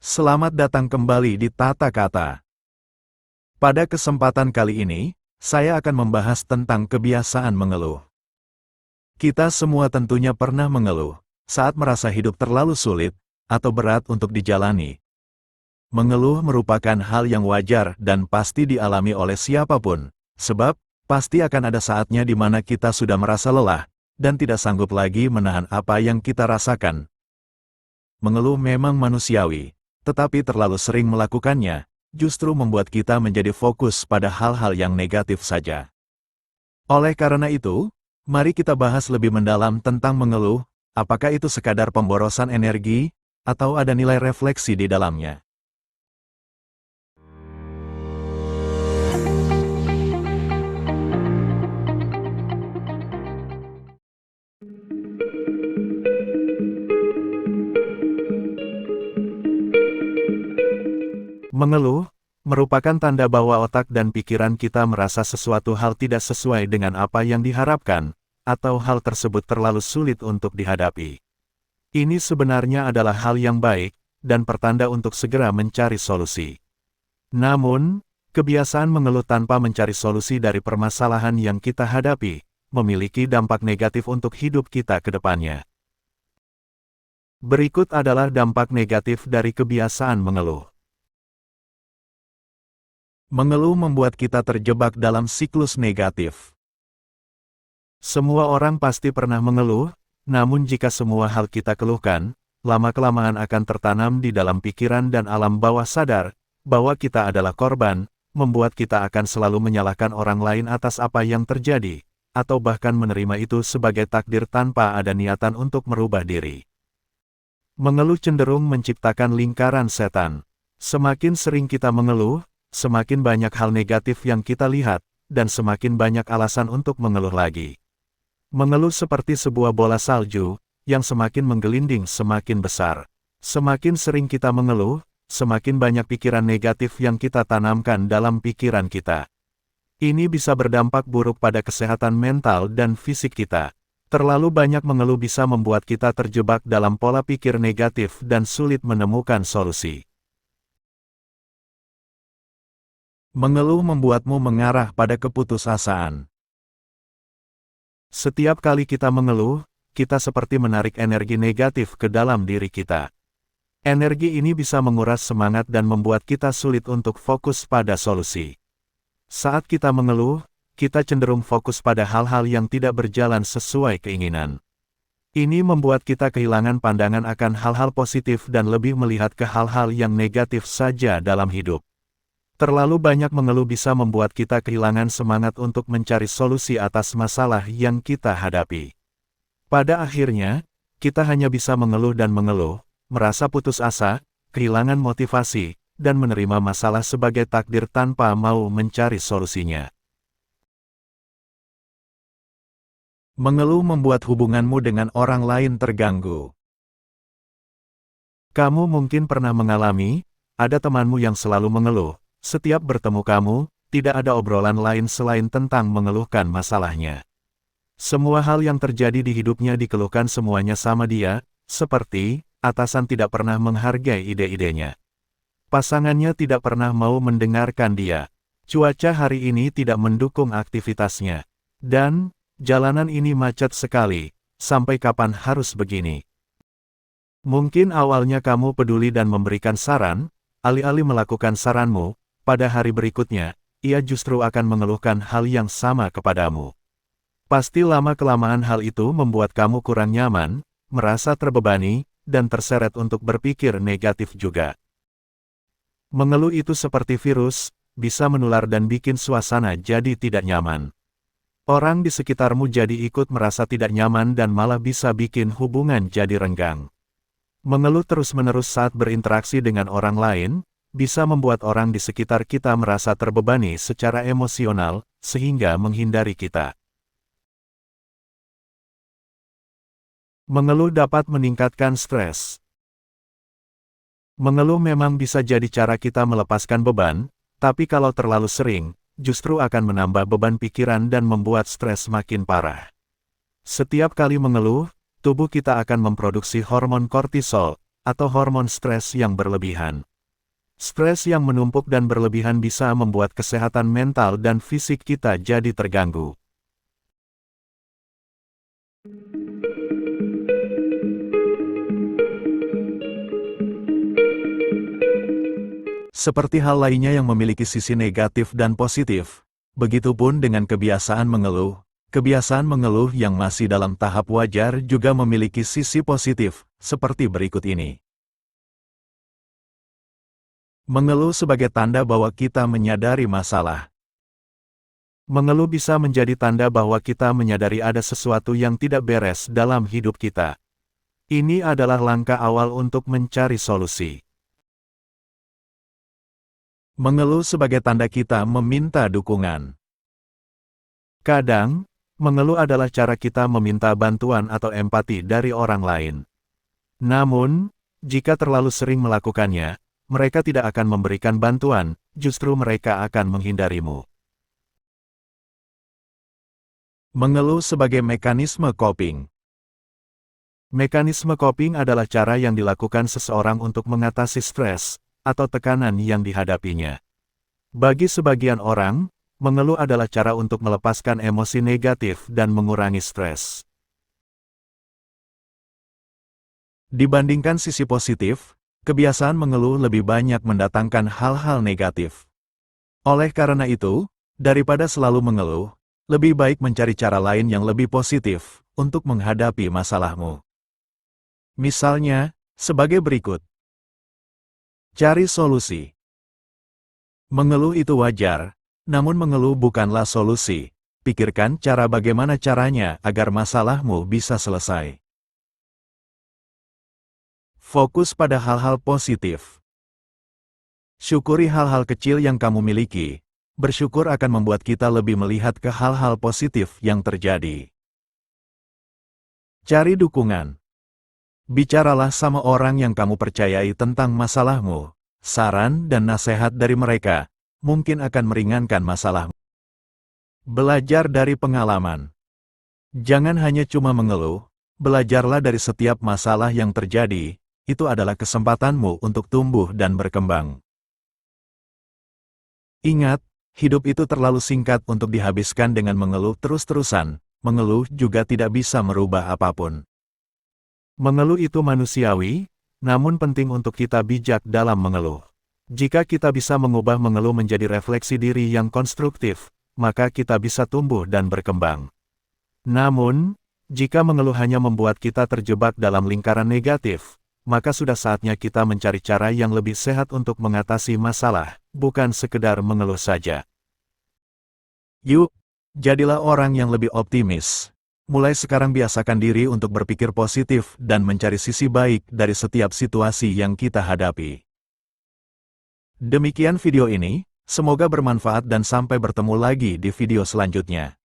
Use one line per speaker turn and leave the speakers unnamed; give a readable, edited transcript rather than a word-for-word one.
Selamat datang kembali di Tata Kata. Pada kesempatan kali ini, saya akan membahas tentang kebiasaan mengeluh. Kita semua tentunya pernah mengeluh saat merasa hidup terlalu sulit atau berat untuk dijalani. Mengeluh merupakan hal yang wajar dan pasti dialami oleh siapapun, sebab pasti akan ada saatnya di mana kita sudah merasa lelah dan tidak sanggup lagi menahan apa yang kita rasakan. Mengeluh memang manusiawi, tetapi terlalu sering melakukannya, justru membuat kita menjadi fokus pada hal-hal yang negatif saja. Oleh karena itu, mari kita bahas lebih mendalam tentang mengeluh, apakah itu sekadar pemborosan energi, atau ada nilai refleksi di dalamnya. Mengeluh merupakan tanda bahwa otak dan pikiran kita merasa sesuatu hal tidak sesuai dengan apa yang diharapkan, atau hal tersebut terlalu sulit untuk dihadapi. Ini sebenarnya adalah hal yang baik, dan pertanda untuk segera mencari solusi. Namun, kebiasaan mengeluh tanpa mencari solusi dari permasalahan yang kita hadapi, memiliki dampak negatif untuk hidup kita ke depannya. Berikut adalah dampak negatif dari kebiasaan mengeluh. Mengeluh membuat kita terjebak dalam siklus negatif. Semua orang pasti pernah mengeluh, namun jika semua hal kita keluhkan, lama-kelamaan akan tertanam di dalam pikiran dan alam bawah sadar, bahwa kita adalah korban, membuat kita akan selalu menyalahkan orang lain atas apa yang terjadi, atau bahkan menerima itu sebagai takdir tanpa ada niatan untuk merubah diri. Mengeluh cenderung menciptakan lingkaran setan. Semakin sering kita mengeluh, semakin banyak hal negatif yang kita lihat, dan semakin banyak alasan untuk mengeluh lagi. Mengeluh seperti sebuah bola salju, yang semakin menggelinding semakin besar. Semakin sering kita mengeluh, semakin banyak pikiran negatif yang kita tanamkan dalam pikiran kita. Ini bisa berdampak buruk pada kesehatan mental dan fisik kita. Terlalu banyak mengeluh bisa membuat kita terjebak dalam pola pikir negatif dan sulit menemukan solusi. Mengeluh membuatmu mengarah pada keputusasaan. Setiap kali kita mengeluh, kita seperti menarik energi negatif ke dalam diri kita. Energi ini bisa menguras semangat dan membuat kita sulit untuk fokus pada solusi. Saat kita mengeluh, kita cenderung fokus pada hal-hal yang tidak berjalan sesuai keinginan. Ini membuat kita kehilangan pandangan akan hal-hal positif dan lebih melihat ke hal-hal yang negatif saja dalam hidup. Terlalu banyak mengeluh bisa membuat kita kehilangan semangat untuk mencari solusi atas masalah yang kita hadapi. Pada akhirnya, kita hanya bisa mengeluh dan mengeluh, merasa putus asa, kehilangan motivasi, dan menerima masalah sebagai takdir tanpa mau mencari solusinya. Mengeluh membuat hubunganmu dengan orang lain terganggu. Kamu mungkin pernah mengalami, ada temanmu yang selalu mengeluh. Setiap bertemu kamu, tidak ada obrolan lain selain tentang mengeluhkan masalahnya. Semua hal yang terjadi di hidupnya dikeluhkan semuanya sama dia, seperti, atasan tidak pernah menghargai ide-idenya. Pasangannya tidak pernah mau mendengarkan dia. Cuaca hari ini tidak mendukung aktivitasnya. Dan, jalanan ini macet sekali, sampai kapan harus begini? Mungkin awalnya kamu peduli dan memberikan saran, alih-alih melakukan saranmu, pada hari berikutnya, ia justru akan mengeluhkan hal yang sama kepadamu. Pasti lama-kelamaan hal itu membuat kamu kurang nyaman, merasa terbebani, dan terseret untuk berpikir negatif juga. Mengeluh itu seperti virus, bisa menular dan bikin suasana jadi tidak nyaman. Orang di sekitarmu jadi ikut merasa tidak nyaman dan malah bisa bikin hubungan jadi renggang. Mengeluh terus-menerus saat berinteraksi dengan orang lain, bisa membuat orang di sekitar kita merasa terbebani secara emosional, sehingga menghindari kita. Mengeluh dapat meningkatkan stres. Mengeluh memang bisa jadi cara kita melepaskan beban, tapi kalau terlalu sering, justru akan menambah beban pikiran dan membuat stres makin parah. Setiap kali mengeluh, tubuh kita akan memproduksi hormon kortisol, atau hormon stres yang berlebihan. Stres yang menumpuk dan berlebihan bisa membuat kesehatan mental dan fisik kita jadi terganggu. Seperti hal lainnya yang memiliki sisi negatif dan positif, begitupun dengan kebiasaan mengeluh. Kebiasaan mengeluh yang masih dalam tahap wajar juga memiliki sisi positif, seperti berikut ini. Mengeluh sebagai tanda bahwa kita menyadari masalah. Mengeluh bisa menjadi tanda bahwa kita menyadari ada sesuatu yang tidak beres dalam hidup kita. Ini adalah langkah awal untuk mencari solusi. Mengeluh sebagai tanda kita meminta dukungan. Kadang, mengeluh adalah cara kita meminta bantuan atau empati dari orang lain. Namun, jika terlalu sering melakukannya, mereka tidak akan memberikan bantuan, justru mereka akan menghindarimu. Mengeluh sebagai mekanisme coping. Mekanisme coping adalah cara yang dilakukan seseorang untuk mengatasi stres atau tekanan yang dihadapinya. Bagi sebagian orang, mengeluh adalah cara untuk melepaskan emosi negatif dan mengurangi stres. Dibandingkan sisi positif, kebiasaan mengeluh lebih banyak mendatangkan hal-hal negatif. Oleh karena itu, daripada selalu mengeluh, lebih baik mencari cara lain yang lebih positif untuk menghadapi masalahmu. Misalnya, sebagai berikut. Cari solusi. Mengeluh itu wajar, namun mengeluh bukanlah solusi. Pikirkan cara bagaimana caranya agar masalahmu bisa selesai. Fokus pada hal-hal positif. Syukuri hal-hal kecil yang kamu miliki. Bersyukur akan membuat kita lebih melihat ke hal-hal positif yang terjadi. Cari dukungan. Bicaralah sama orang yang kamu percayai tentang masalahmu. Saran dan nasihat dari mereka mungkin akan meringankan masalahmu. Belajar dari pengalaman. Jangan hanya cuma mengeluh, belajarlah dari setiap masalah yang terjadi. Itu adalah kesempatanmu untuk tumbuh dan berkembang. Ingat, hidup itu terlalu singkat untuk dihabiskan dengan mengeluh terus-terusan. Mengeluh juga tidak bisa merubah apapun. Mengeluh itu manusiawi, namun penting untuk kita bijak dalam mengeluh. Jika kita bisa mengubah mengeluh menjadi refleksi diri yang konstruktif, maka kita bisa tumbuh dan berkembang. Namun, jika mengeluh hanya membuat kita terjebak dalam lingkaran negatif, maka sudah saatnya kita mencari cara yang lebih sehat untuk mengatasi masalah, bukan sekedar mengeluh saja. Yuk, jadilah orang yang lebih optimis. Mulai sekarang biasakan diri untuk berpikir positif dan mencari sisi baik dari setiap situasi yang kita hadapi. Demikian video ini, semoga bermanfaat dan sampai bertemu lagi di video selanjutnya.